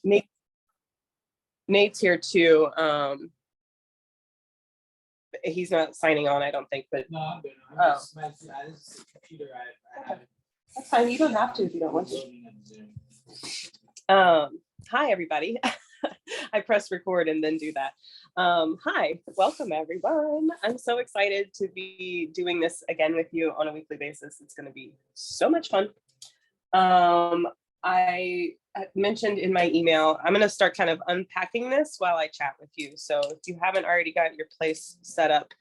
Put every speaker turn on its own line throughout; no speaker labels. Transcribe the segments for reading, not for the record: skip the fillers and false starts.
Nate, Nate's here too. He's not signing on, I don't think, but
No, I'm good.
Oh.
This computer, I have it.
That's fine. You don't have to if you don't want to. Hi, everybody. I press record and then do that. Hi, welcome everyone. I'm so excited to be doing this again with you on a weekly basis. It's going to be so much fun. I mentioned in my email, I'm going to start kind of unpacking this while I chat with you. So if you haven't already got your place set up,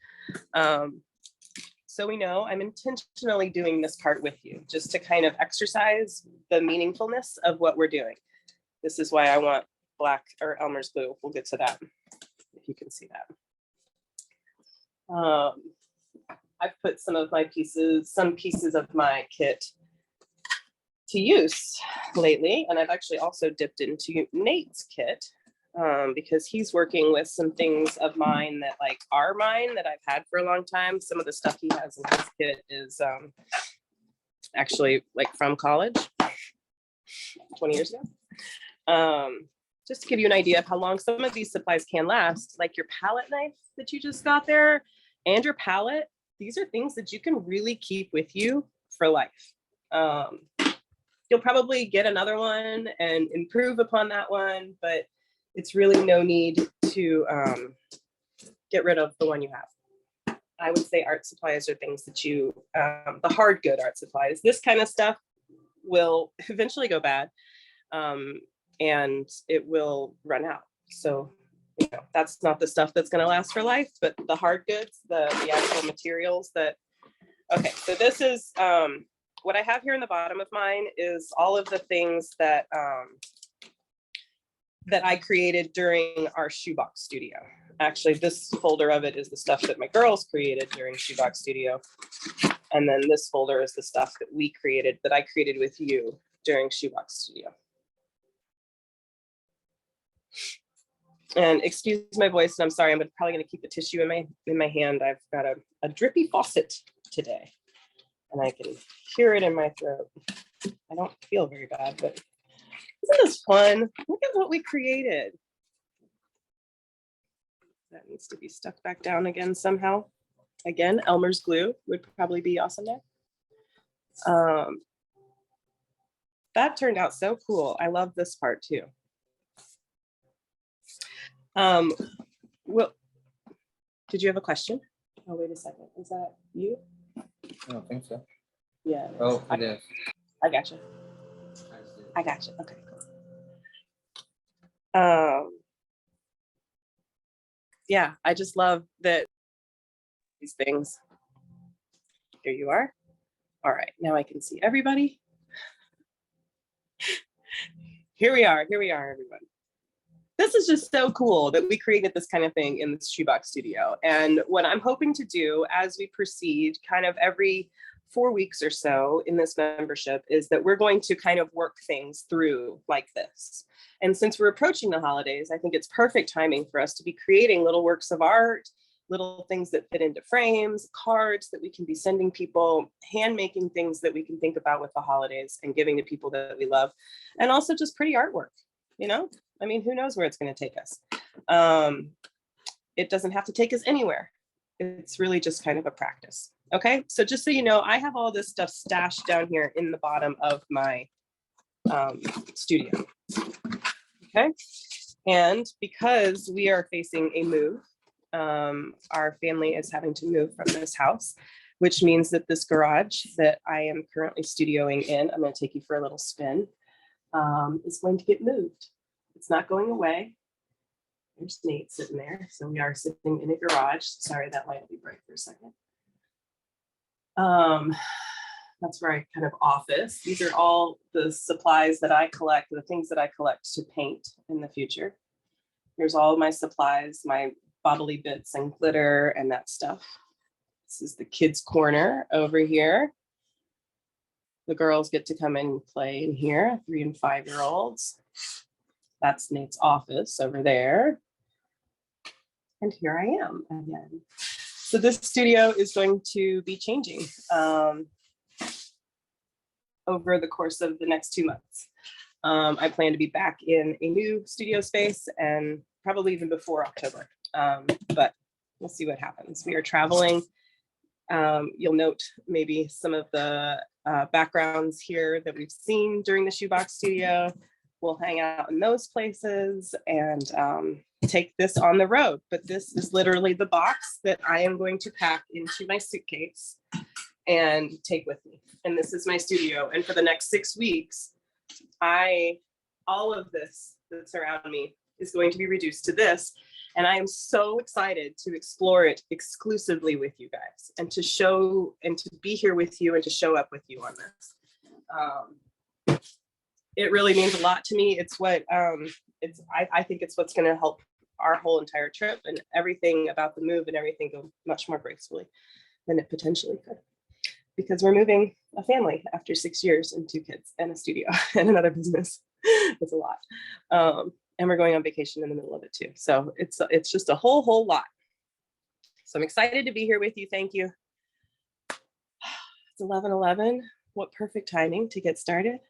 so we know I'm intentionally doing this part with you just to kind of exercise the meaningfulness of what we're doing. This is why I want black or Elmer's glue. We'll get to that if you can see that. I've put some pieces of my kit to use lately, and I've actually also dipped into Nate's kit because he's working with some things of mine that are mine that I've had for a long time. Some of the stuff he has in his kit is actually from college 20 years ago. Just to give you an idea of how long some of these supplies can last, like your palette knife that you just got there and your palette, these are things that you can really keep with you for life. You'll probably get another one and improve upon that one, but it's really no need to get rid of the one you have. I would say art supplies are things that you, the hard good art supplies, this kind of stuff will eventually go bad and it will run out. So, that's not the stuff that's going to last for life, but the hard goods, the actual materials that, okay, so this is, what I have here in the bottom of mine is all of the things that that I created during our Shoebox Studio. Actually, this folder of it is the stuff that my girls created during Shoebox Studio. And then this folder is the stuff that that I created with you during Shoebox Studio. And excuse my voice, and I'm sorry, I'm probably gonna keep the tissue in my hand. I've got a drippy faucet today. And I can hear it in my throat. I don't feel very bad, but isn't this fun? Look at what we created. That needs to be stuck back down again somehow. Again, Elmer's glue would probably be awesome there. That turned out so cool. I love this part too. Well, did you have a question? Oh, wait a second. Is that you?
I don't think so.
Yeah.
Oh, it is.
I gotcha. I gotcha. Okay, cool. Yeah, I just love that these things. Here you are. All right, now I can see everybody. Here we are, everybody. This is just so cool that we created this kind of thing in the Shoebox Studio. And what I'm hoping to do as we proceed kind of every 4 weeks or so in this membership is that we're going to kind of work things through like this. And since we're approaching the holidays, I think it's perfect timing for us to be creating little works of art, little things that fit into frames, cards that we can be sending people, hand making things that we can think about with the holidays and giving to people that we love. And also just pretty artwork, I mean, who knows where it's going to take us? It doesn't have to take us anywhere. It's really just kind of a practice. Okay, so just so you know, I have all this stuff stashed down here in the bottom of my studio. Okay, and because we are facing a move, our family is having to move from this house, which means that this garage that I am currently studioing in, I'm going to take you for a little spin, is going to get moved. It's not going away. There's Nate sitting there. So we are sitting in a garage. Sorry, that light will be bright for a second. That's where I kind of office. These are all the supplies that I collect, the things that I collect to paint in the future. Here's all of my supplies, my bobbly bits and glitter and that stuff. This is the kids' corner over here. The girls get to come in and play in here, 3 and 5-year-olds. That's Nate's office over there. And here I am again. So this studio is going to be changing over the course of the next 2 months. I plan to be back in a new studio space and probably even before October. But we'll see what happens. We are traveling. You'll note maybe some of the backgrounds here that we've seen during the Shoebox Studio. We'll hang out in those places and take this on the road. But this is literally the box that I am going to pack into my suitcase and take with me. And this is my studio. And for the next 6 weeks, all of this that's around me is going to be reduced to this. And I am so excited to explore it exclusively with you guys and to show and to be here with you and to show up with you on this. It really means a lot to me. It's what I think it's what's going to help our whole entire trip, and everything about the move and everything go much more gracefully than it potentially could. Because we're moving a family after 6 years and 2 kids and a studio and another business. It's a lot. And we're going on vacation in the middle of it too. So it's just a whole lot. So I'm excited to be here with you. Thank you. It's 11:11. What perfect timing to get started.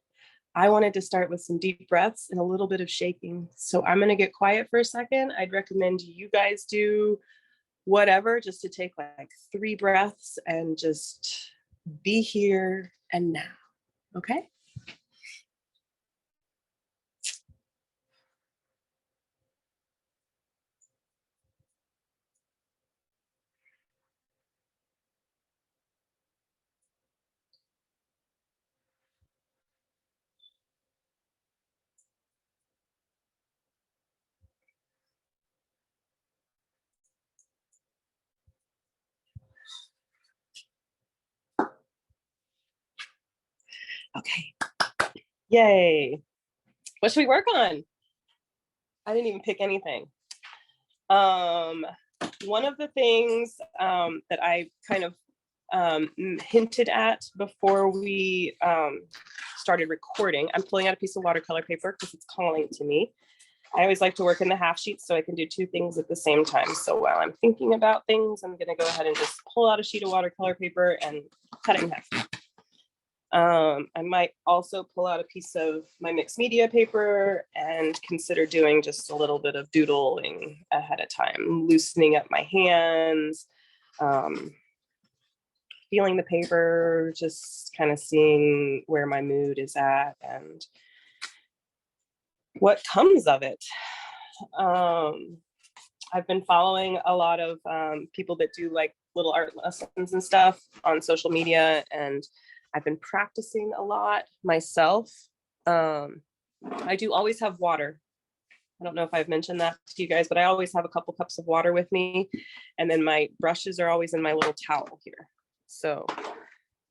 I wanted to start with some deep breaths and a little bit of shaking. So I'm going to get quiet for a second. I'd recommend you guys do whatever, just to take like 3 breaths and just be here and now. Okay. Okay. Yay. What should we work on? I didn't even pick anything. One of the things that I kind of hinted at before we started recording, I'm pulling out a piece of watercolor paper because it's calling to me. I always like to work in the half sheets so I can do 2 things at the same time. So while I'm thinking about things, I'm going to go ahead and just pull out a sheet of watercolor paper and cut it in half. I might also pull out a piece of my mixed media paper and consider doing just a little bit of doodling ahead of time, loosening up my hands, feeling the paper, just kind of seeing where my mood is at and what comes of it. I've been following a lot of people that do like little art lessons and stuff on social media, and I've been practicing a lot myself. I do always have water. I don't know if I've mentioned that to you guys, but I always have a couple cups of water with me. And then my brushes are always in my little towel here. So,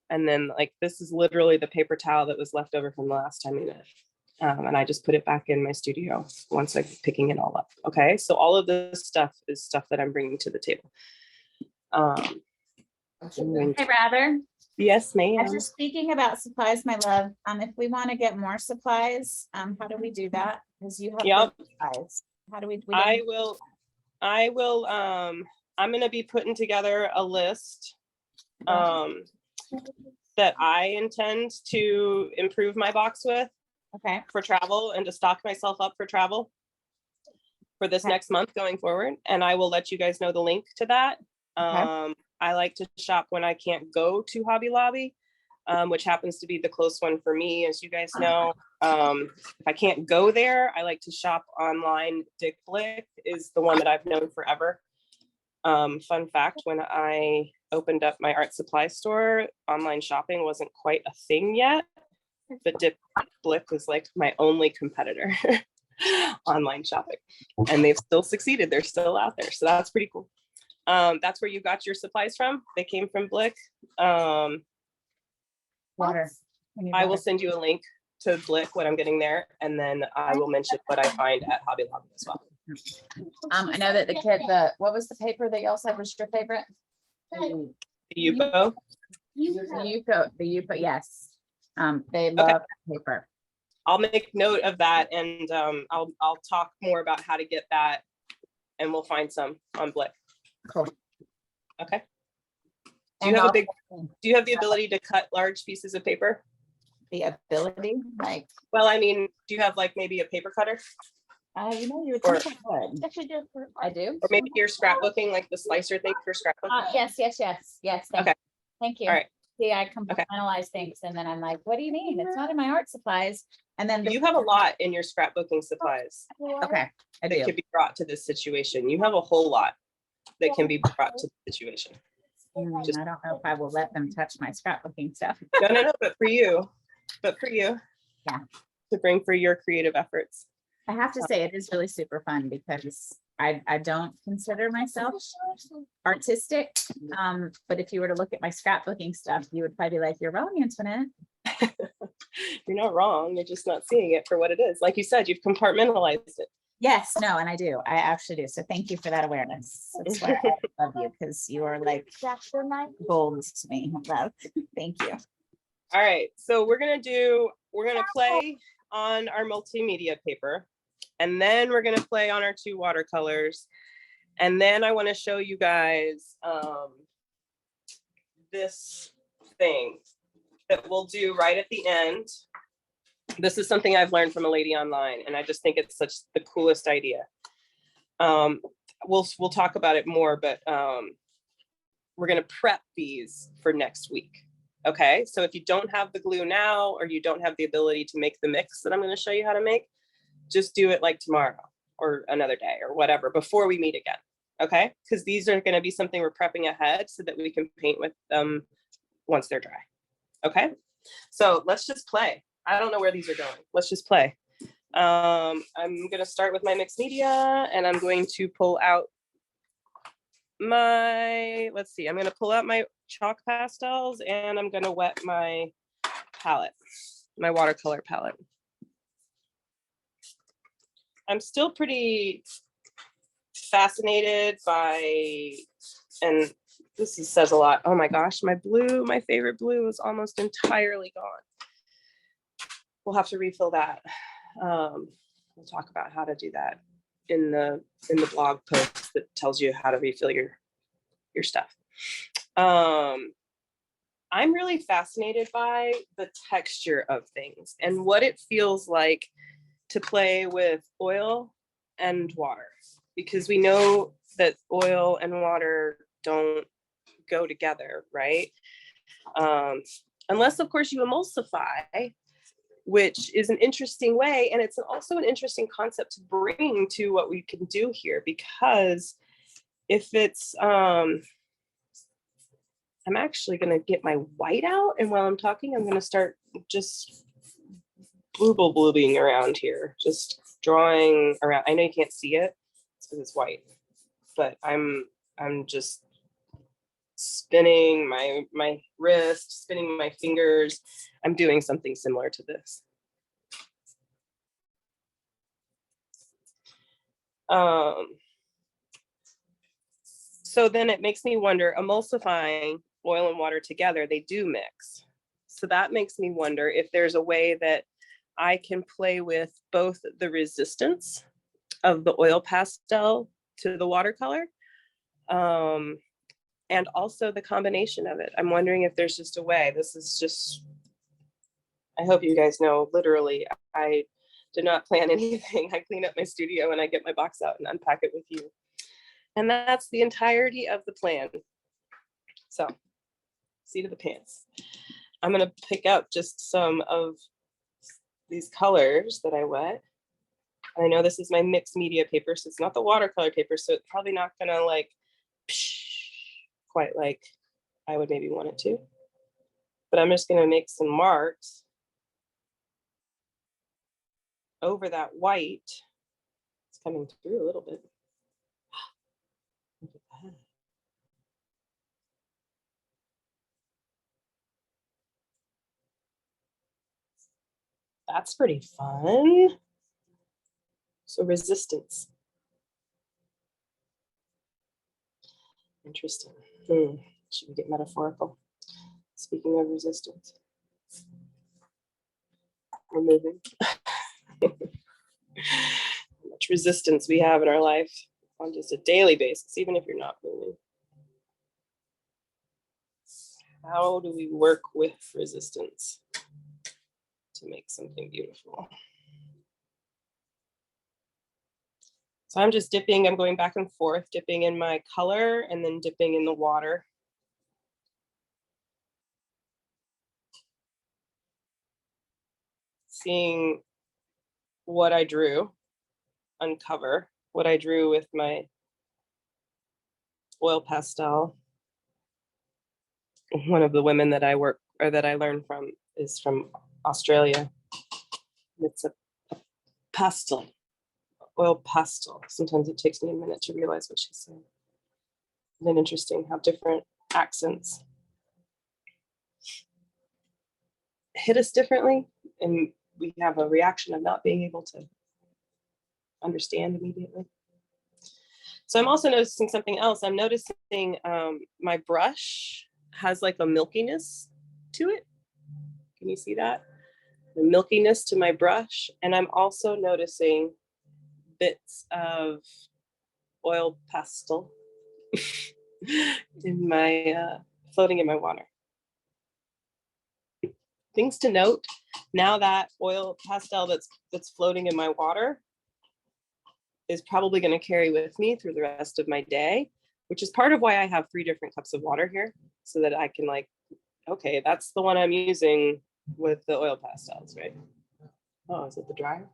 and then like, this is literally the paper towel that was left over from the last time we met. And I just put it back in my studio once I'm picking it all up. Okay, so all of this stuff is stuff that I'm bringing to the table.
Hey, Rather.
Yes, ma'am.
As you're speaking about supplies, my love, if we want to get more supplies, how do we do that? Because you have good supplies. How do we
I will, I'm going to be putting together a list that I intend to improve my box with.
Okay.
For travel and to stock myself up for travel for this next month going forward. And I will let you guys know the link to that. Okay. I like to shop when I can't go to Hobby Lobby, which happens to be the close one for me, as you guys know. If I can't go there, I like to shop online. Dick Blick is the one that I've known forever. Fun fact, when I opened up my art supply store, online shopping wasn't quite a thing yet. But Dick Blick was like my only competitor online shopping, and they've still succeeded. They're still out there, so that's pretty cool. That's where you got your supplies from. They came from Blick.
Water.
I will send you a link to Blick when I'm getting there, and then I will mention what I find at Hobby Lobby as well.
I know that what was the paper that y'all said was your favorite?
The Yupo.
The Yupo, yes. They love that paper.
I'll make note of that, and I'll talk more about how to get that, and we'll find some on Blick.
Cool.
Okay. Do you have the ability to cut large pieces of paper?
the ability, like,
Well, I mean, do you have like maybe a paper cutter?
you would
Or-
think I would. I do.
Or maybe you're scrapbooking, like the slicer thing for scrapbooking?
Yes, yes.
Okay.
Thank you.
All right.
See, I
Okay.
compartmentalize things and then I'm like, what do you mean? It's not in my art supplies. And then,
You have a lot in your scrapbooking supplies
okay, I
that
do.
can be brought to this situation. You have a whole lot that can be brought to the situation. Just-
I don't know if I will let them touch my scrapbooking stuff.
No, but for you,
Yeah.
to bring for your creative efforts.
I have to say, it is really super fun because I don't consider myself artistic. But if you were to look at my scrapbooking stuff, you would probably be like, you're wrong, Antoinette.
You're not wrong. You're just not seeing it for what it is. Like you said, you've compartmentalized it.
Yes, no, and I do. I actually do. So thank you for that awareness. That's why I love you, because you are like gold to me. Love. Thank you.
All right, so we're gonna play on our multimedia paper, and then we're gonna play on our 2 watercolors. And then I want to show you guys this thing that we'll do right at the end. This is something I've learned from a lady online, and I just think it's such the coolest idea. We'll talk about it more, but we're gonna prep these for next week. Okay, so if you don't have the glue now, or you don't have the ability to make the mix that I'm going to show you how to make, just do it like tomorrow or another day or whatever before we meet again. Okay, because these are going to be something we're prepping ahead so that we can paint with them once they're dry. Okay, so let's just play. I don't know where these are going. Let's just play. I'm going to start with my mixed media, and I'm going to pull out my, let's see, I'm going to pull out my chalk pastels, and I'm going to wet my palette, my watercolor palette. I'm still pretty fascinated by, and this says a lot. Oh my gosh, my blue, my favorite blue is almost entirely gone. We'll have to refill that. We'll talk about how to do that in the blog post that tells you how to refill your stuff. I'm really fascinated by the texture of things and what it feels like to play with oil and water, because we know that oil and water don't go together, right? Unless, of course, you emulsify, which is an interesting way. And it's also an interesting concept to bring to what we can do here, because if it's, I'm actually going to get my white out, and while I'm talking, I'm going to start just bloobing around here, just drawing around. I know you can't see it because it's white, but I'm just spinning my wrist, spinning my fingers. I'm doing something similar to this. So then it makes me wonder, emulsifying oil and water together, they do mix. So that makes me wonder if there's a way that I can play with both the resistance of the oil pastel to the watercolor, and also the combination of it. I'm wondering if there's just a way. This is just, I hope you guys know, literally, I did not plan anything. I clean up my studio and I get my box out and unpack it with you. And that's the entirety of the plan. So, seat of the pants. I'm gonna pick up just some of these colors that I wet. I know this is my mixed media paper, so it's not the watercolor paper, so it's probably not gonna like quite like I would maybe want it to. But I'm just gonna make some marks over that white. It's coming through a little bit. Look at that. That's pretty fun. So resistance. Interesting. Should we get metaphorical? Speaking of resistance. We're moving. How much resistance we have in our life on just a daily basis, even if you're not moving. How do we work with resistance? to make something beautiful. So I'm just dipping, I'm going back and forth, dipping in my color and then dipping in the water. Seeing what I drew, uncover what I drew with my oil pastel. One of the women that I work or that I learned from is from Australia. It's a pastel, oil pastel. Sometimes it takes me a minute to realize what she's saying. And then interesting how different accents hit us differently, and we have a reaction of not being able to understand immediately. So I'm also noticing something else. I'm noticing my brush has like a milkiness to it. Can you see that? The milkiness to my brush. And I'm also noticing bits of oil pastel in my floating in my water. Things to note, now that oil pastel that's floating in my water is probably going to carry with me through the rest of my day, which is part of why I have 3 different cups of water here, so that I can like, okay, that's the one I'm using with the oil pastels, right? Oh, is it the dryer?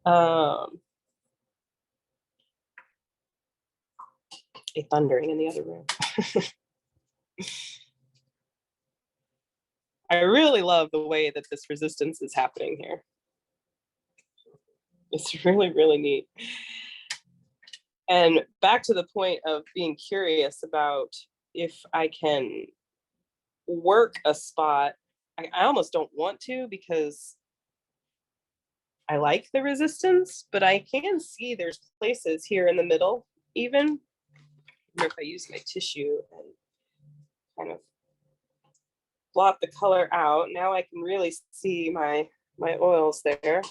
A thundering in the other room. I really love the way that this resistance is happening here. It's really, really neat. And back to the point of being curious about if I can work a spot, I almost don't want to because I like the resistance, but I can see there's places here in the middle, even if I use my tissue and kind of blot the color out. Now I can really see my oils there.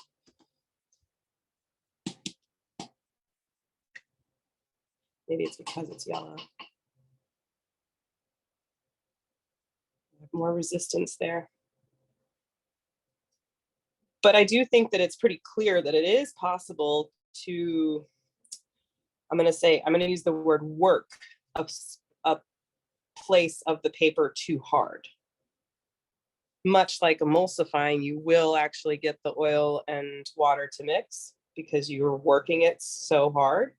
Maybe it's because it's yellow. More resistance there. But I do think that it's pretty clear that it is possible to, I'm going to use the word work a place of the paper too hard. Much like emulsifying, you will actually get the oil and water to mix because you're working it so hard.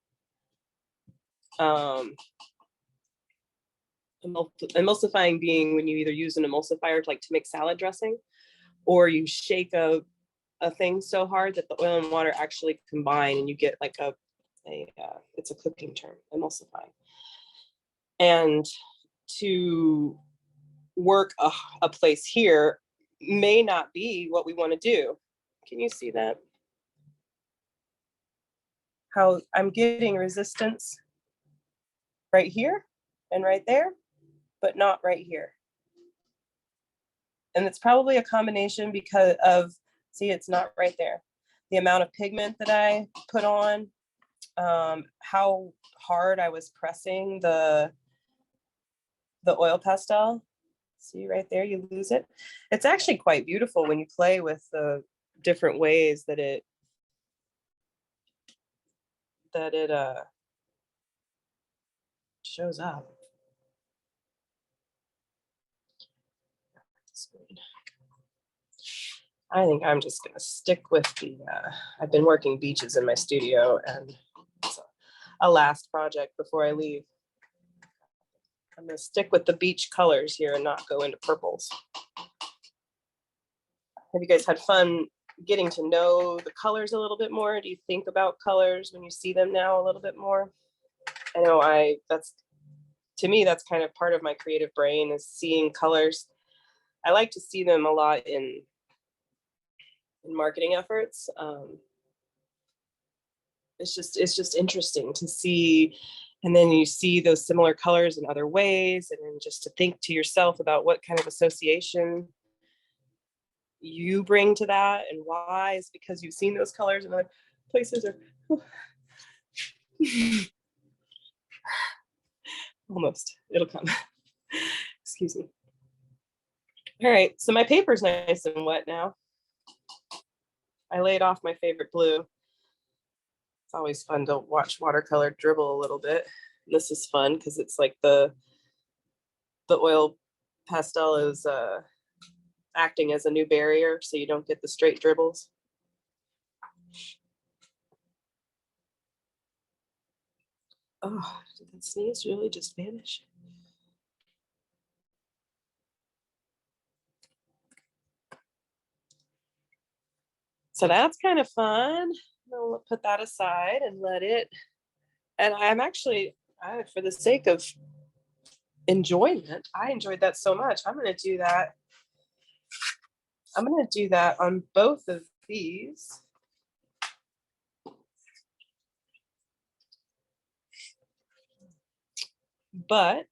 Emulsifying being when you either use an emulsifier to make salad dressing, or you shake a thing so hard that the oil and water actually combine and you get like it's a cooking term, emulsifying. And to work a place here may not be what we want to do. Can you see that? How I'm getting resistance right here and right there, but not right here. And it's probably a combination because of, see, it's not right there. The amount of pigment that I put on, how hard I was pressing the oil pastel. See right there, you lose it. It's actually quite beautiful when you play with the different ways that it shows up. I think I'm just gonna stick with I've been working beaches in my studio, and it's a last project before I leave. I'm gonna stick with the beach colors here and not go into purples. Have you guys had fun getting to know the colors a little bit more? Do you think about colors when you see them now a little bit more? I know to me, that's kind of part of my creative brain, is seeing colors. I like to see them a lot in marketing efforts. It's just interesting to see, and then you see those similar colors in other ways, and then just to think to yourself about what kind of association you bring to that and why. Is because you've seen those colors in other places, or almost, it'll come. Excuse me. All right, so my paper's nice and wet now. I laid off my favorite blue. It's always fun to watch watercolor dribble a little bit. This is fun because it's like the oil pastel is acting as a new barrier, so you don't get the straight dribbles. Oh, did that sneeze really just vanish? So that's kind of fun. I'll put that aside and let it. And I'm actually, for the sake of enjoyment, I enjoyed that so much. I'm going to do that. I'm going to do that on both of these. But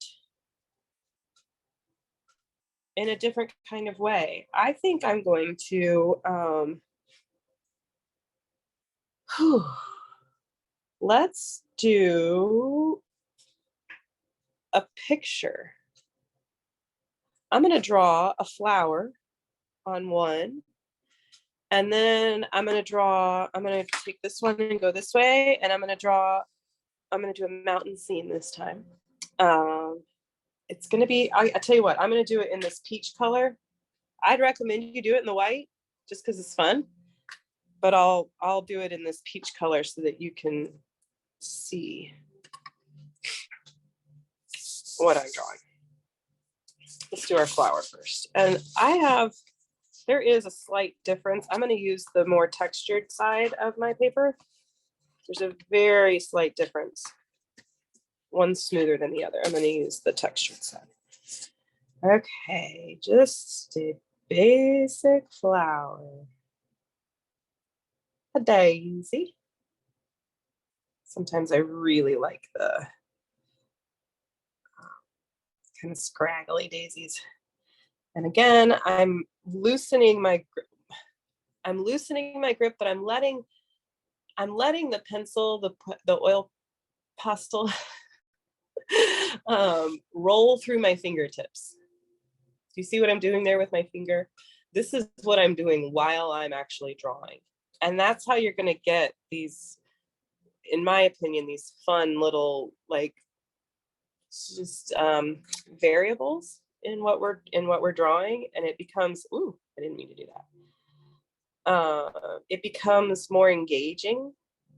in a different kind of way. I think I'm going to let's do a picture. I'm going to draw a flower on one, and then I'm going to take this one and go this way, and I'm going to do a mountain scene this time. It's going to be, I tell you what, I'm going to do it in this peach color. I'd recommend you do it in the white just because it's fun, but I'll do it in this peach color so that you can see what I'm drawing. Let's do our flower first. And there is a slight difference. I'm going to use the more textured side of my paper. There's a very slight difference. One's smoother than the other. I'm going to use the textured side. Okay, just a basic flower. A daisy. Sometimes I really like the kind of scraggly daisies. And again, I'm loosening my grip. But I'm letting the pencil, the oil pastel roll through my fingertips. Do you see what I'm doing there with my finger? This is what I'm doing while I'm actually drawing. And that's how you're going to get these, in my opinion, these fun little, like, just variables in what we're drawing. And it becomes, ooh, I didn't mean to do that. It becomes more engaging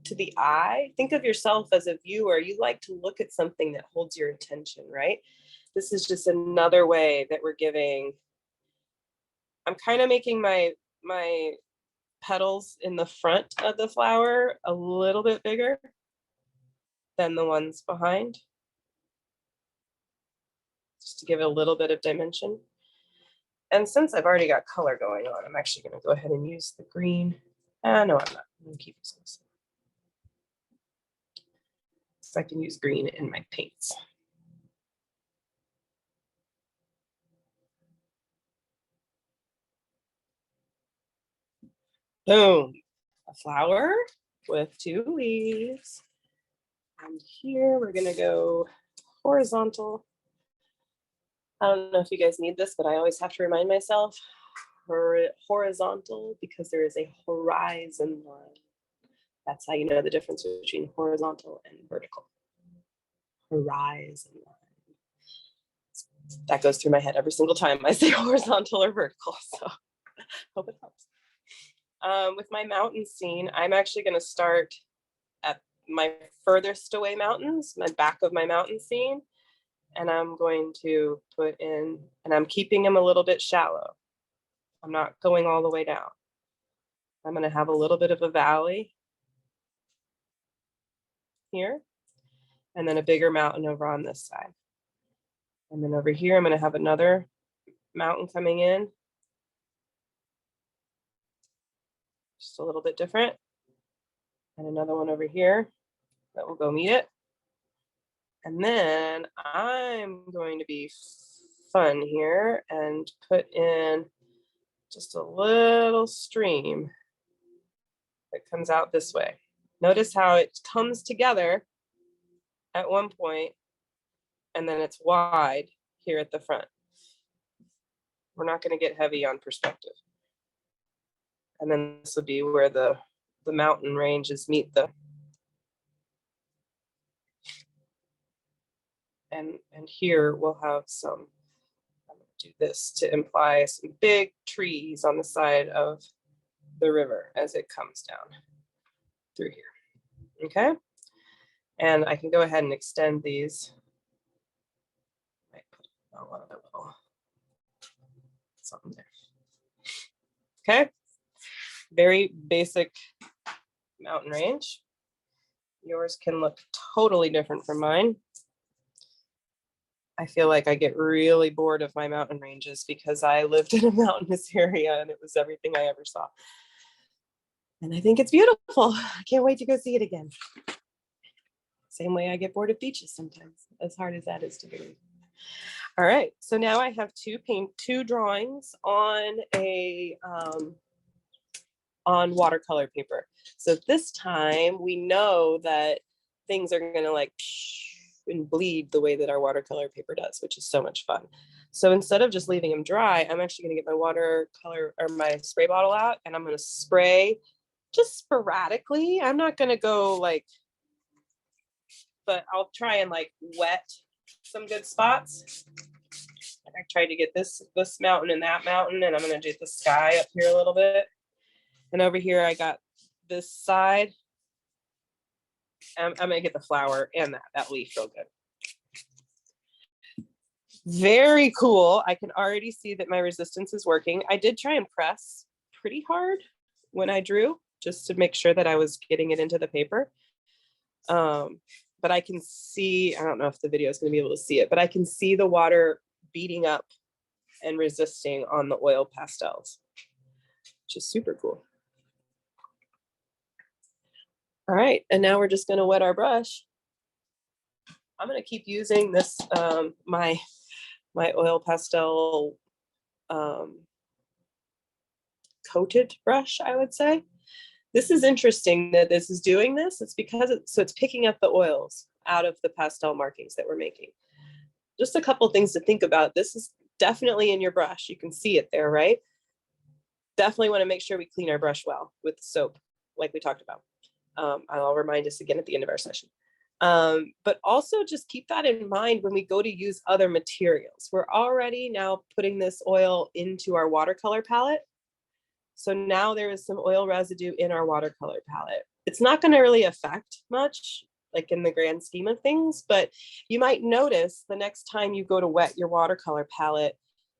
to the eye. Think of yourself as a viewer. You like to look at something that holds your attention, right? This is just another way that we're giving. I'm kind of making my petals in the front of the flower a little bit bigger than the ones behind, just to give it a little bit of dimension. And since I've already got color going on, I'm actually going to go ahead and use the green. No, I'm not. I'm going to keep using this. So I can use green in my paints. Boom, a flower with 2 leaves. And here we're gonna go horizontal. I don't know if you guys need this, but I always have to remind myself, horizontal, because there is a horizon line. That's how you know the difference between horizontal and vertical. Horizon line. That goes through my head every single time I say horizontal or vertical, so hope it helps. With my mountain scene, I'm actually going to start at my furthest away mountains, my back of my mountain scene, and I'm going to put in, and I'm keeping them a little bit shallow. I'm not going all the way down. I'm going to have a little bit of a valley here, and then a bigger mountain over on this side. And then over here, I'm going to have another mountain coming in, just a little bit different, and another one over here that will go meet it. And then I'm going to be fun here and put in just a little stream that comes out this way. Notice how it comes together at one point, and then it's wide here at the front. We're not going to get heavy on perspective. And then this will be where the mountain ranges meet the, and here we'll have some, I'm going to do this to imply some big trees on the side of the river as it comes down through here. Okay. And I can go ahead and extend these. Might put one other little something there. Okay. Very basic mountain range. Yours can look totally different from mine. I feel like I get really bored of my mountain ranges because I lived in a mountainous area and it was everything I ever saw. And I think it's beautiful. I can't wait to go see it again. Same way I get bored of beaches sometimes, as hard as that is to believe. All right, so now I have two drawings on a on watercolor paper. So this time we know that things are gonna like and bleed the way that our watercolor paper does, which is so much fun. So instead of just leaving them dry, I'm actually gonna get my watercolor or my spray bottle out and I'm gonna spray just sporadically. I'm not gonna go like, but I'll try and like wet some good spots. I tried to get this mountain and that mountain, and I'm gonna do the sky up here a little bit. And over here, I got this side. I'm gonna get the flower and that leaf real good. Very cool. I can already see that my resistance is working. I did try and press pretty hard when I drew, just to make sure that I was getting it into the paper. But I can see, I don't know if the video is gonna be able to see it, but I can see the water beating up and resisting on the oil pastels, which is super cool. All right, and now we're just gonna wet our brush. I'm gonna keep using this, my oil pastel coated brush, I would say. This is interesting that this is doing this. It's because it's picking up the oils out of the pastel markings that we're making. Just a couple things to think about. This is definitely in your brush. You can see it there, right? Definitely want to make sure we clean our brush well with soap, like we talked about. I'll remind us again at the end of our session. But also just keep that in mind when we go to use other materials. We're already now putting this oil into our watercolor palette. So now there is some oil residue in our watercolor palette. It's not going to really affect much, like in the grand scheme of things, but you might notice the next time you go to wet your watercolor palette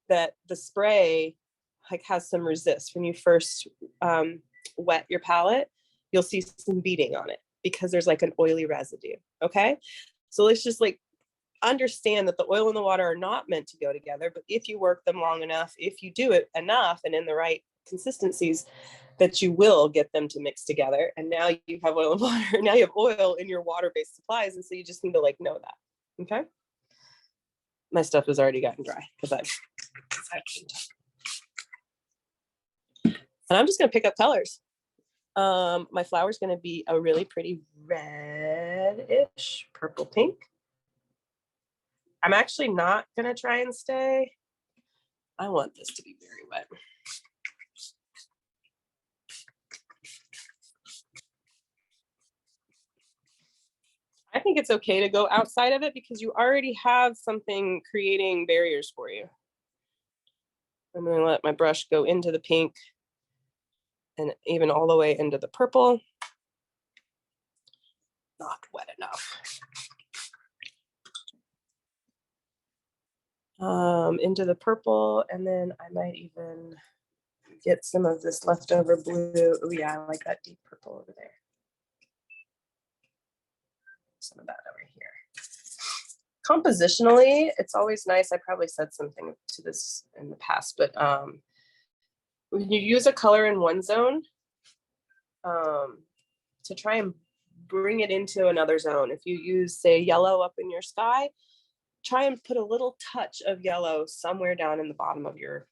that the spray like has some resist. When you first wet your palette, you'll see some beading on it because there's like an oily residue, okay? So let's just like understand that the oil and the water are not meant to go together, but if you work them long enough, if you do it enough and in the right consistencies, that you will get them to mix together. And now you have oil and water. Now you have oil in your water-based supplies. And so you just need to like know that, okay? My stuff has already gotten dry because I've and I'm just gonna pick up colors. My flower is gonna be a really pretty reddish purple pink. I'm actually not gonna try and stay. I want this to be very wet. I think it's okay to go outside of it because you already have something creating barriers for you. I'm gonna let my brush go into the pink and even all the way into the purple. Not wet enough. Into the purple, and then I might even get some of this leftover blue. Oh yeah, I like that deep purple over there. Some of that over here. Compositionally, it's always nice. I probably said something to this in the past, but when you use a color in one zone, to try and bring it into another zone. If you use, say, yellow up in your sky, try and put a little touch of yellow somewhere down in the bottom of your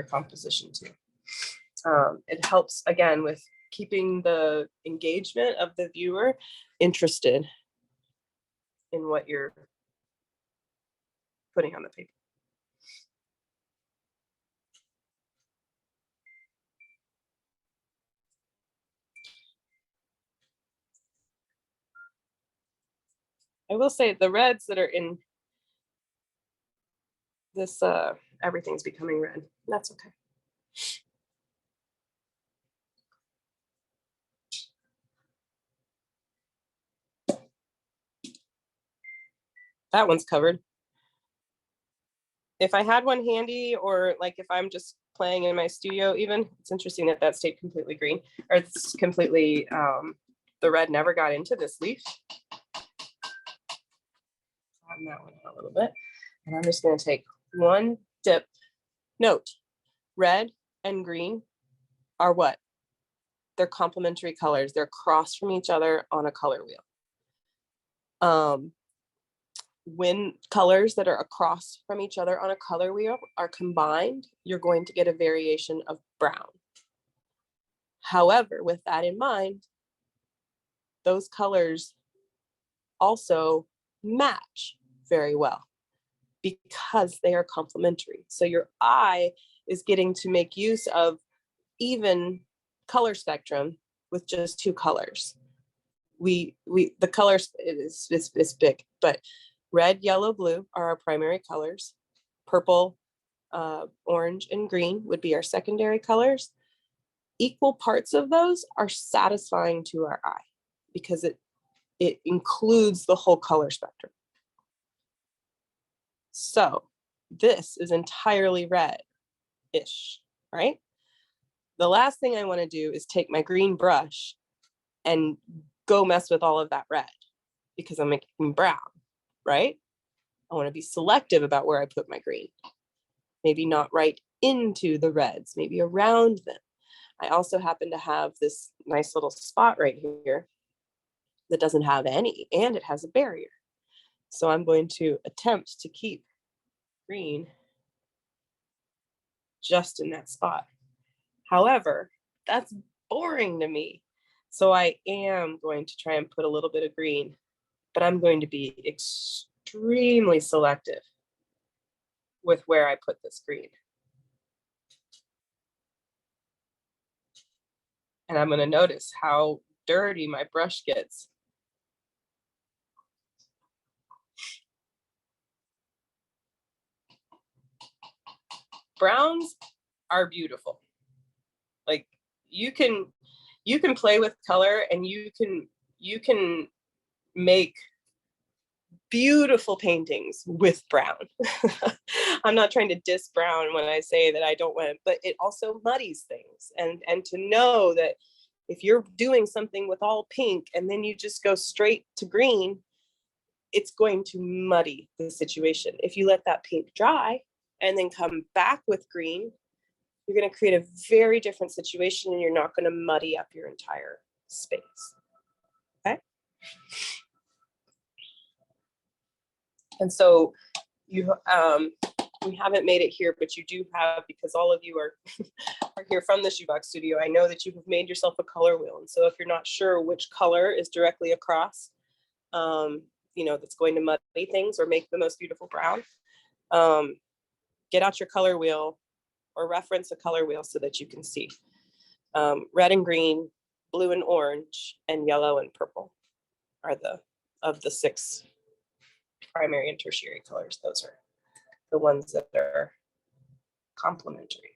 composition too. It helps again with keeping the engagement of the viewer interested in what you're putting on the paper. I will say the reds that are in this, everything's becoming red. That's okay. That one's covered. If I had one handy, or like if I'm just playing in my studio even, it's interesting that that stayed completely green, or it's completely, the red never got into this leaf. Flatten that one out a little bit. And I'm just gonna take one dip. Note, red and green are what? They're complementary colors. They're across from each other on a color wheel. When colors that are across from each other on a color wheel are combined, you're going to get a variation of brown. However, with that in mind, those colors also match very well because they are complementary. So your eye is getting to make use of even color spectrum with just two colors. The colors is big, but red, yellow, blue are our primary colors. Purple, orange, and green would be our secondary colors. Equal parts of those are satisfying to our eye because it includes the whole color spectrum. So this is entirely red-ish, right? The last thing I want to do is take my green brush and go mess with all of that red because I'm making brown, right? I want to be selective about where I put my green. Maybe not right into the reds, maybe around them. I also happen to have this nice little spot right here that doesn't have any, and it has a barrier. So I'm going to attempt to keep green just in that spot. However, that's boring to me. So I am going to try and put a little bit of green, but I'm going to be extremely selective with where I put this green. And I'm going to notice how dirty my brush gets. Browns are beautiful. Like you can play with color and you can make beautiful paintings with brown. I'm not trying to diss brown when I say that I don't want it, but it also muddies things. And to know that if you're doing something with all pink and then you just go straight to green, it's going to muddy the situation. If you let that pink dry and then come back with green, you're going to create a very different situation and you're not going to muddy up your entire space. Okay. And so we haven't made it here, but you do have, because all of you are here from the Shoebox Studio, I know that you have made yourself a color wheel. And so if you're not sure which color is directly across, that's going to muddy things or make the most beautiful brown, get out your color wheel or reference a color wheel so that you can see. Red and green, blue and orange, and yellow and purple are of the 6 primary and tertiary colors. Those are the ones that are complementary.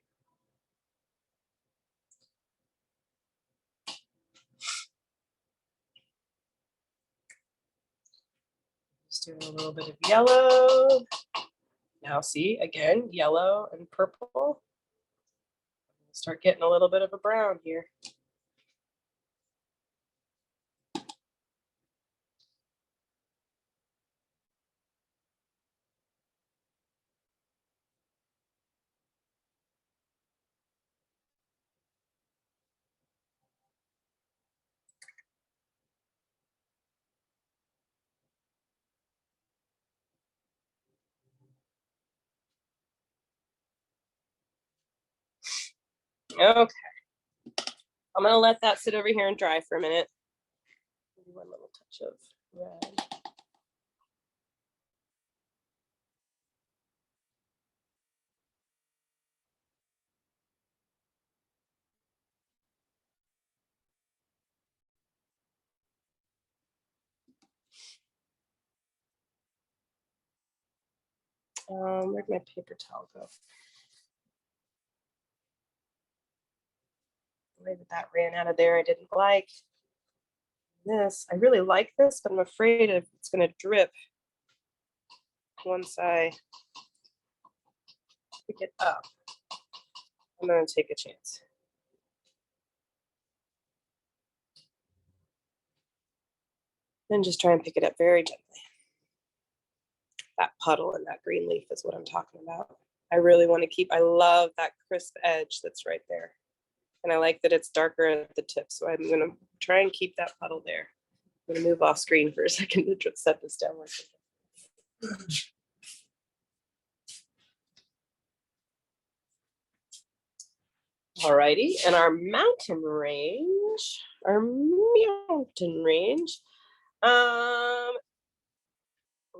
Just doing a little bit of yellow. Now see, again, yellow and purple. Start getting a little bit of a brown here. Okay. I'm gonna let that sit over here and dry for a minute. Maybe one little touch of red. Where'd my paper towel go? The way that ran out of there, I didn't like. This, I really like this, but I'm afraid it's going to drip once I pick it up. I'm going to take a chance. Then just try and pick it up very gently. That puddle and that green leaf is what I'm talking about. I really want to keep, I love that crisp edge that's right there. And I like that it's darker at the tip. So I'm going to try and keep that puddle there. I'm going to move off screen for a second to set this down. Alrighty, and our mountain range.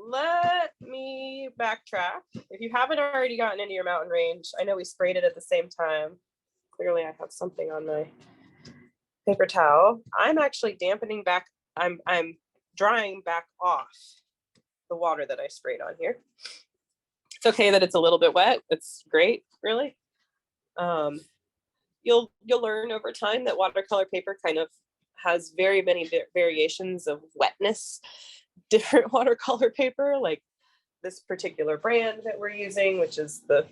Let me backtrack. If you haven't already gotten into your mountain range, I know we sprayed it at the same time. Clearly I have something on my paper towel. I'm actually dampening back. I'm drying back off the water that I sprayed on here. It's okay that it's a little bit wet. It's great, really. You'll learn over time that watercolor paper kind of has very many variations of wetness. Different watercolor paper, like this particular brand that we're using, which is the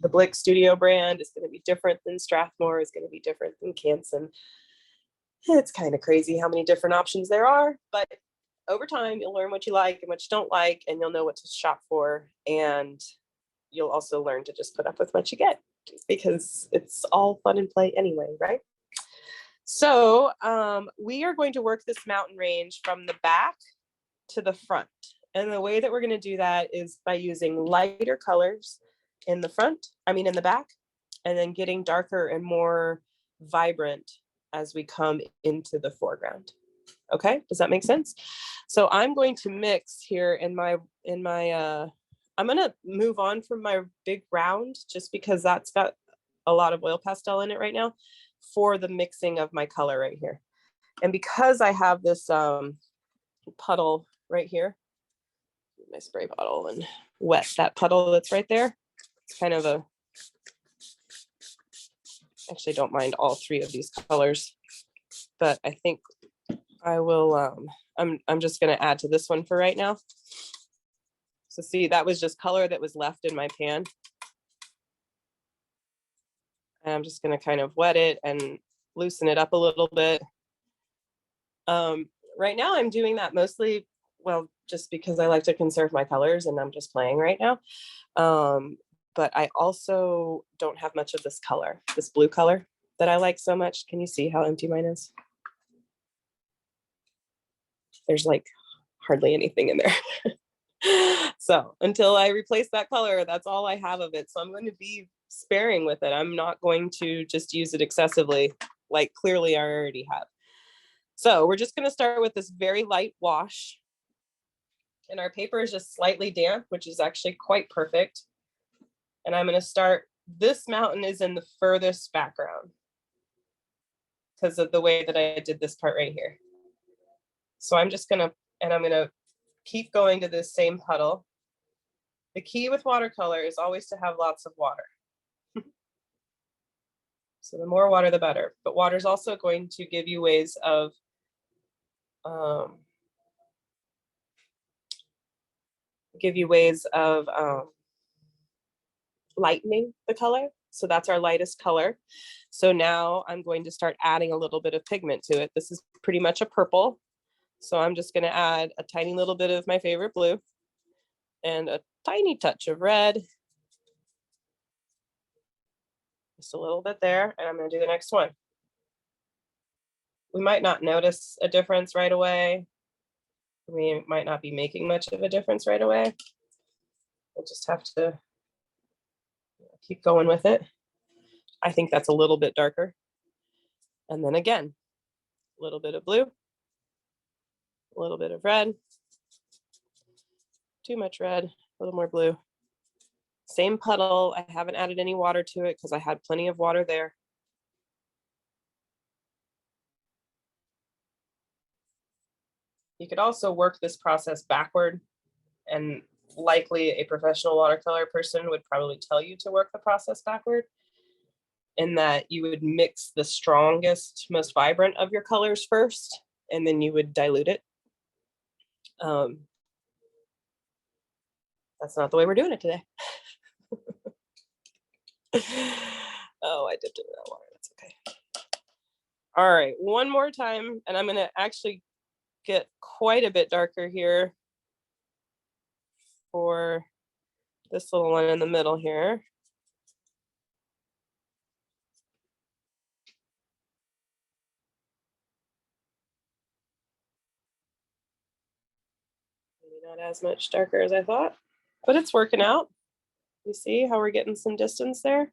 Blick Studio brand, is going to be different than Strathmore, is going to be different than Canson. It's kind of crazy how many different options there are, but over time you'll learn what you like and what you don't like, and you'll know what to shop for, and you'll also learn to just put up with what you get, because it's all fun and play anyway, right? So we are going to work this mountain range from the back to the front. And the way that we're going to do that is by using lighter colors in the front, in the back, and then getting darker and more vibrant as we come into the foreground. Okay, does that make sense? So I'm going to mix here I'm going to move on from my big round just because that's got a lot of oil pastel in it right now for the mixing of my color right here. And because I have this puddle right here, my spray bottle, and wet that puddle that's right there, it's kind of actually don't mind all three of these colors, but I think I will, I'm just going to add to this one for right now. So see, that was just color that was left in my pan. And I'm just going to kind of wet it and loosen it up a little bit. Right now I'm doing that mostly, well, just because I like to conserve my colors and I'm just playing right now. But I also don't have much of this color, this blue color that I like so much. Can you see how empty mine is? There's like hardly anything in there. So until I replace that color, that's all I have of it. So I'm going to be sparing with it. I'm not going to just use it excessively, like clearly I already have. So we're just going to start with this very light wash. And our paper is just slightly damp, which is actually quite perfect. And I'm going to start, this mountain is in the furthest background because of the way that I did this part right here. So I'm just going to, and I'm going to keep going to this same puddle. The key with watercolor is always to have lots of water. So the more water, the better. But water is also going to give you ways of lightening the color. So that's our lightest color. So now I'm going to start adding a little bit of pigment to it. This is pretty much a purple. So I'm just going to add a tiny little bit of my favorite blue and a tiny touch of red. Just a little bit there. And I'm going to do the next one. We might not notice a difference right away. We might not be making much of a difference right away. We'll just have to keep going with it. I think that's a little bit darker. And then again, a little bit of blue, a little bit of red, too much red, a little more blue. Same puddle. I haven't added any water to it because I had plenty of water there. You could also work this process backward and likely a professional watercolor person would probably tell you to work the process backward, in that you would mix the strongest, most vibrant of your colors first, and then you would dilute it. That's not the way we're doing it today. Oh, I dipped it in that water. That's okay. All right, one more time, and I'm going to actually get quite a bit darker here for this little one in the middle here. Maybe not as much darker as I thought, but it's working out. You see how we're getting some distance there?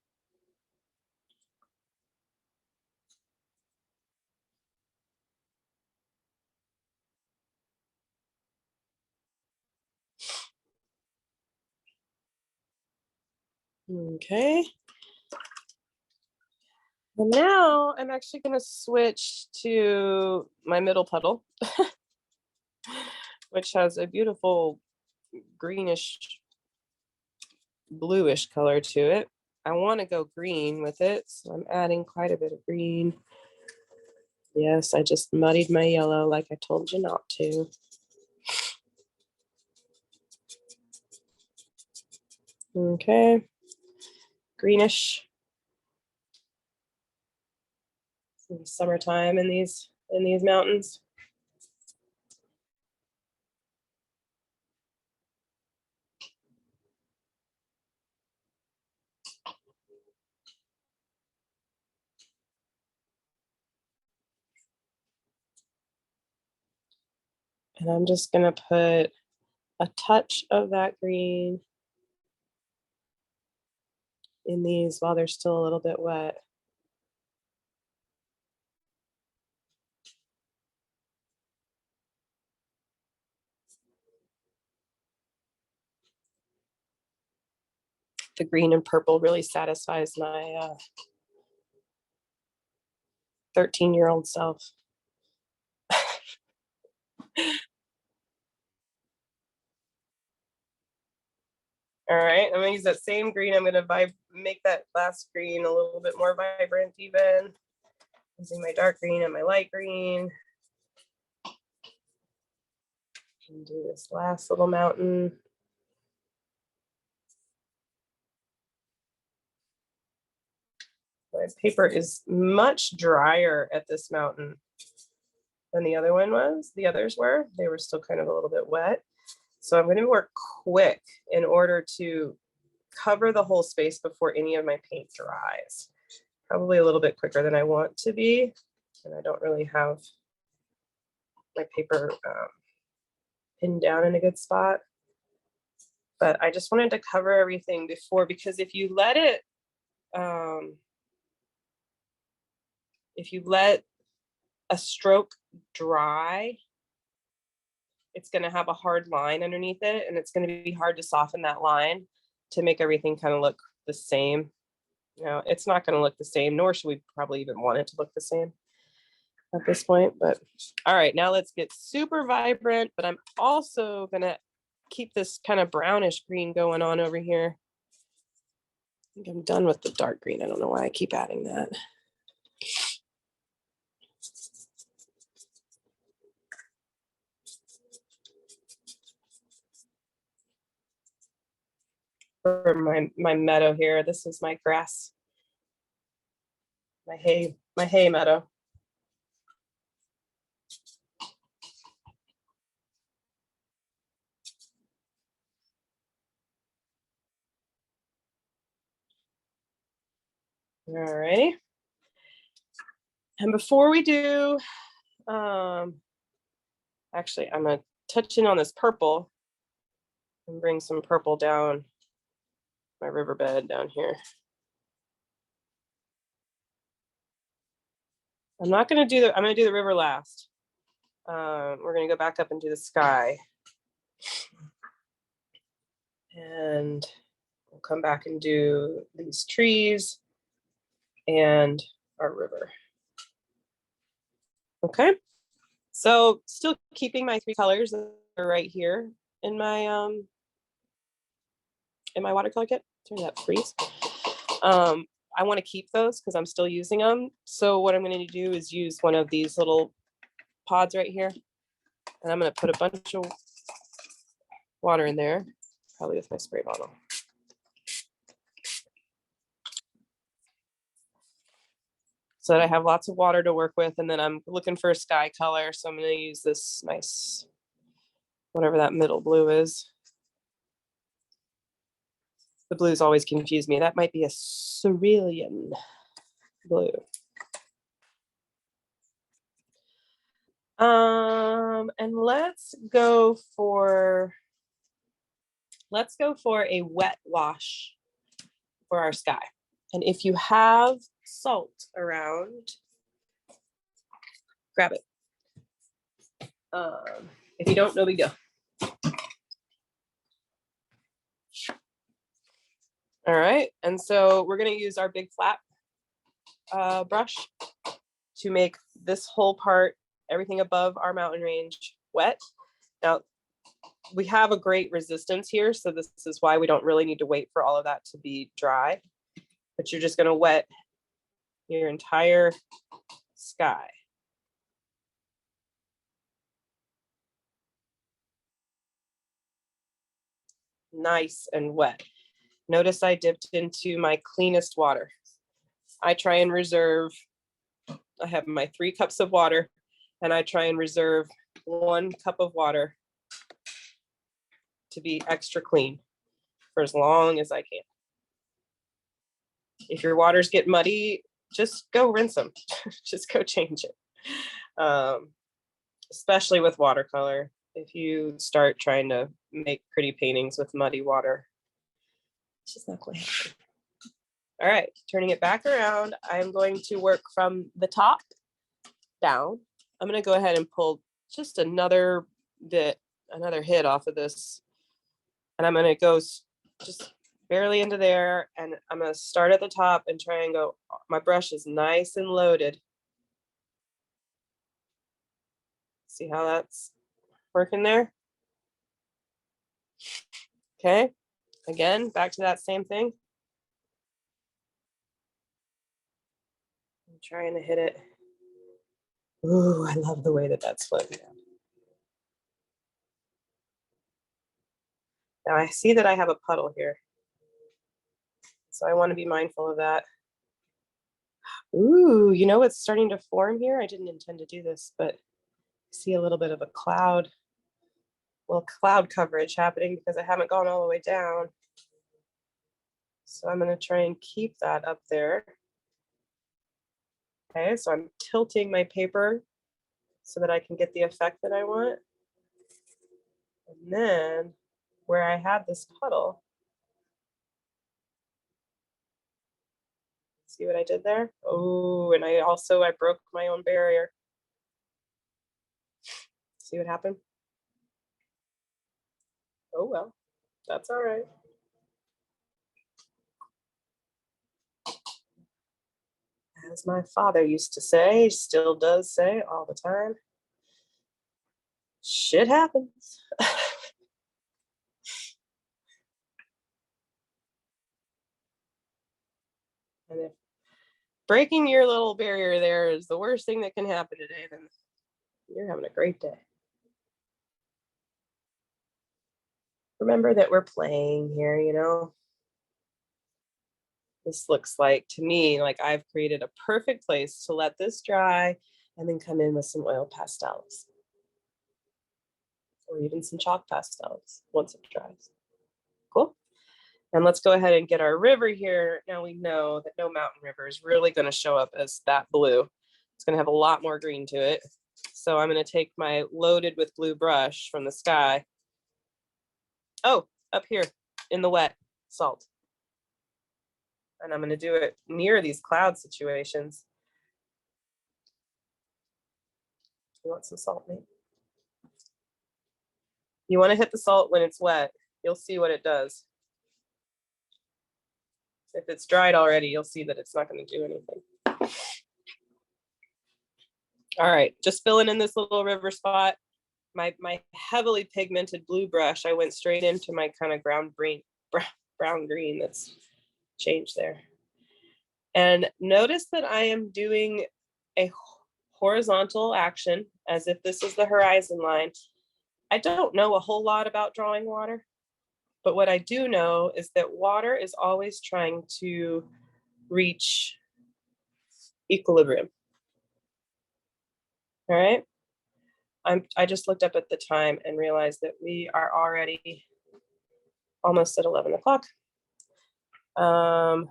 Okay. And now I'm actually going to switch to my middle puddle, which has a beautiful greenish, bluish color to it. I want to go green with it, so I'm adding quite a bit of green. Yes, I just muddied my yellow like I told you not to. Okay, greenish. It's summertime in these mountains. And I'm just gonna put a touch of that green in these while they're still a little bit wet. The green and purple really satisfies my 13-year-old self. All right, I'm gonna use that same green. I'm gonna make that last green a little bit more vibrant even. Using my dark green and my light green. And do this last little mountain. My paper is much drier at this mountain than the other one was. The others were. They were still kind of a little bit wet. So I'm going to work quick in order to cover the whole space before any of my paint dries. Probably a little bit quicker than I want to be. And I don't really have my paper pinned down in a good spot. But I just wanted to cover everything before, because if you let a stroke dry, it's going to have a hard line underneath it, and it's going to be hard to soften that line to make everything kind of look the same. You know, it's not going to look the same, nor should we probably even want it to look the same at this point. But all right, now let's get super vibrant, but I'm also going to keep this kind of brownish green going on over here. I think I'm done with the dark green. I don't know why I keep adding that. For my meadow here, this is my grass, my hay meadow. All righty. And before we do, actually, I'm gonna touch in on this purple and bring some purple down my riverbed down here. I'm gonna do the river last. We're gonna go back up and do the sky. And we'll come back and do these trees and our river. Okay, so still keeping my three colors that are right here in my in my watercolor kit. Turn that freeze. I want to keep those because I'm still using them. So what I'm going to do is use one of these little pods right here. And I'm going to put a bunch of water in there, probably with my spray bottle. So that I have lots of water to work with. And then I'm looking for a sky color. So I'm going to use this nice, whatever that middle blue is. The blues always confuse me. That might be a cerulean blue. And let's go for a wet wash for our sky. And if you have salt around, grab it. If you don't, no big deal. All right, and so we're gonna use our big flat brush to make this whole part, everything above our mountain range, wet. Now, we have a great resistance here, so this is why we don't really need to wait for all of that to be dry. But you're just gonna wet your entire sky. Nice and wet. Notice I dipped into my cleanest water. I try and reserve, I have my 3 cups of water, and I try and reserve 1 cup of water to be extra clean for as long as I can. If your waters get muddy, just go rinse them. Just go change it. Especially with watercolor. If you start trying to make pretty paintings with muddy water, it's just not going to happen. All right, turning it back around, I'm going to work from the top down. I'm going to go ahead and pull just another hit off of this. And I'm going to go just barely into there. And I'm going to start at the top and try and go, my brush is nice and loaded. See how that's working there? Okay, again, back to that same thing. I'm trying to hit it. Ooh, I love the way that that's floating down. Now I see that I have a puddle here, so I want to be mindful of that. Ooh, you know what's starting to form here? I didn't intend to do this, but I see a little bit of a cloud, cloud coverage happening because I haven't gone all the way down. So I'm going to try and keep that up there. Okay, so I'm tilting my paper so that I can get the effect that I want. And then where I had this puddle, see what I did there? Oh, and I broke my own barrier. See what happened? Oh, well, that's all right. As my father used to say, still does say all the time, shit happens. And if breaking your little barrier there is the worst thing that can happen today, then you're having a great day. Remember that we're playing here, you know? This looks like, to me, like I've created a perfect place to let this dry and then come in with some oil pastels. Or even some chalk pastels once it dries. Cool. And let's go ahead and get our river here. Now we know that no mountain river is really going to show up as that blue. It's going to have a lot more green to it. So I'm going to take my loaded with blue brush from the sky. Oh, up here in the wet salt. And I'm going to do it near these cloud situations. You want some salt, mate? You want to hit the salt when it's wet. You'll see what it does. If it's dried already, you'll see that it's not going to do anything. All right, just filling in this little river spot. My heavily pigmented blue brush, I went straight into my kind of ground brown green that's changed there. And notice that I am doing a horizontal action as if this is the horizon line. I don't know a whole lot about drawing water, but what I do know is that water is always trying to reach equilibrium. All right. I just looked up at the time and realized that we are already almost at 11 o'clock. I'm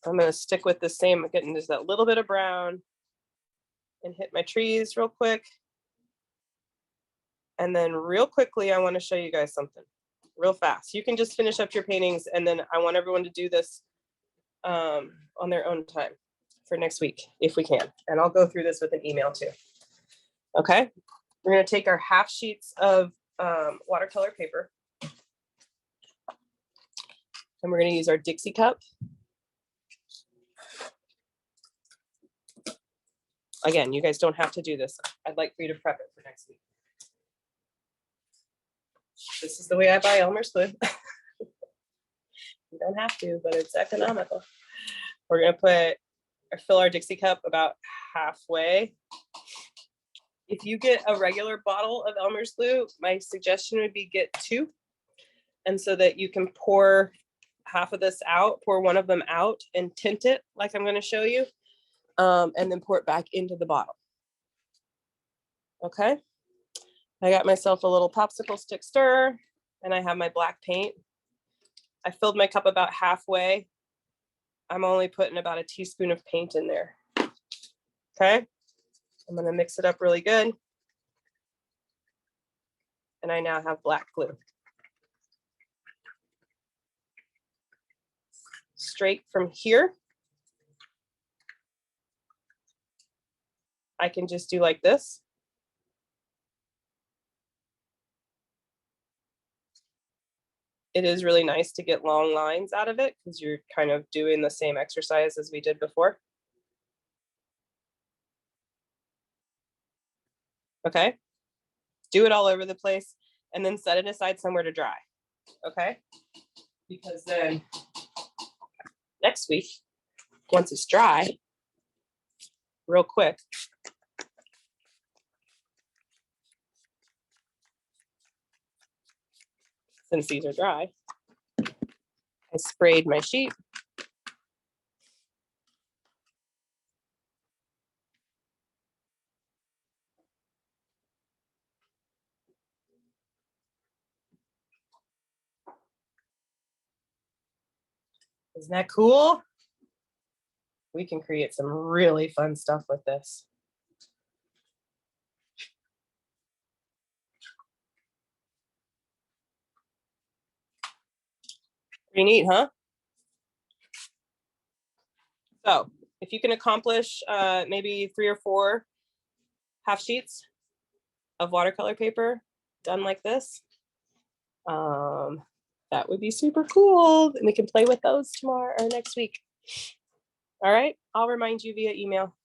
going to stick with the same, getting just that little bit of brown and hit my trees real quick. And then real quickly, I want to show you guys something real fast. You can just finish up your paintings, and then I want everyone to do this on their own time for next week, if we can. And I'll go through this with an email too. Okay, we're going to take our half sheets of watercolor paper, and we're going to use our Dixie cup. Again, you guys don't have to do this. I'd like for you to prep it for next week. This is the way I buy Elmer's glue. You don't have to, but it's economical. We're going to put or fill our Dixie cup about halfway. If you get a regular bottle of Elmer's glue, my suggestion would be get 2. And so that you can pour half of this out, pour one of them out and tint it like I'm going to show you. And then pour it back into the bottle. Okay. I got myself a little popsicle stick stirrer, and I have my black paint. I filled my cup about halfway. I'm only putting about a teaspoon of paint in there. Okay. I'm going to mix it up really good. And I now have black glue. Straight from here, I can just do like this. It is really nice to get long lines out of it because you're kind of doing the same exercise as we did before. Okay. Do it all over the place and then set it aside somewhere to dry. Okay. Because then next week, once it's dry, real quick, since these are dry, I sprayed my sheet. Isn't that cool? We can create some really fun stuff with this. Pretty neat, huh? So if you can accomplish maybe 3 or 4 half sheets of watercolor paper done like this, that would be super cool. And we can play with those tomorrow or next week. All right, I'll remind you via email.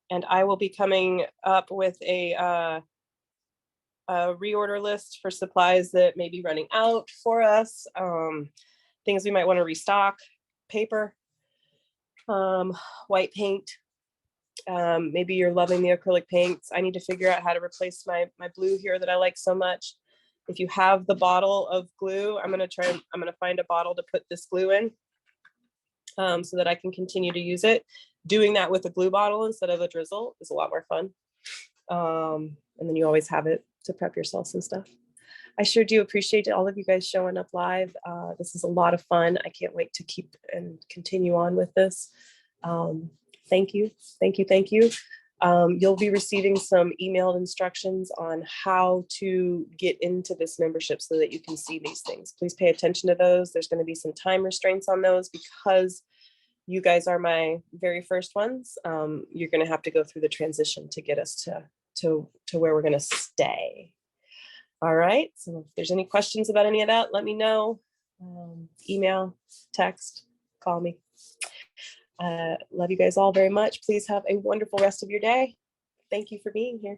And I will be coming up with a reorder list for supplies that may be running out for us. Things we might want to restock: paper, white paint. Maybe you're loving the acrylic paints. I need to figure out how to replace my blue here that I like so much. If you have the bottle of glue, I'm going to find a bottle to put this glue in so that I can continue to use it. Doing that with a glue bottle instead of a drizzle is a lot more fun. And then you always have it to prep yourself and stuff. I sure do appreciate all of you guys showing up live. This is a lot of fun. I can't wait to keep and continue on with this. Thank you. Thank you. Thank you. You'll be receiving some emailed instructions on how to get into this membership so that you can see these things. Please pay attention to those. There's going to be some time restraints on those because you guys are my very first ones. You're going to have to go through the transition to get us to where we're going to stay. All right. So if there's any questions about any of that, let me know. Email, text, call me. Love you guys all very much. Please have a wonderful rest of your day. Thank you for being here.